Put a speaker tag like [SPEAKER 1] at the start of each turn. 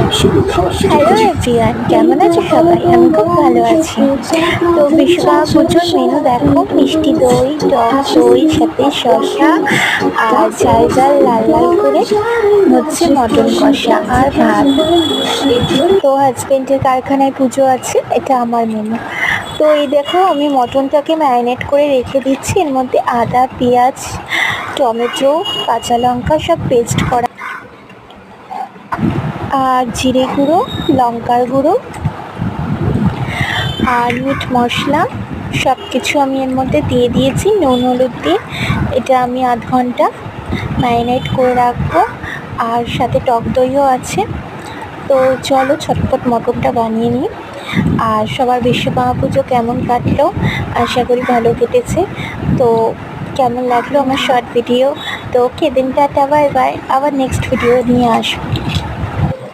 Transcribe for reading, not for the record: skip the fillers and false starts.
[SPEAKER 1] Hello everyone, কেমন আছো সবাই? আমি খুব ভালো আছি। তো বিশ্বকর্মা পুজোর মেনু দেখো, মিষ্টি দই, টক দই, সাথে শসা আর ঝাল ঝাল লাল লাল করে হচ্ছে মটন কষা আর ভাত। তো হাজবেন্ডের কারখানায় পুজো আছে, এটা আমার মেনু। তো এই দেখো, আমি মটনটাকে ম্যারিনেট করে রেখে দিচ্ছি। এর মধ্যে আদা, পেঁয়াজ, টমেটো, কাঁচা লঙ্কা সব পেস্ট করা, আর জিরে গুঁড়ো, লঙ্কার গুঁড়ো আর মিট মশলা সব কিছু আমি এর মধ্যে দিয়ে দিয়েছি, নুন হলুদ দিয়ে। এটা আমি আধ ঘন্টা ম্যারিনেট করে রাখবো, আর সাথে টক দইও আছে। তো চলো ছটপট মটনটা বানিয়ে নিই। আর সবার বিশ্বকর্মা পুজো কেমন কাটলো? আশা করি ভালো কেটেছে। তো কেমন লাগলো আমার শর্ট ভিডিও? তো ওকে, দিন টাটা, বাই বাই, আবার নেক্সট ভিডিও নিয়ে আসবো।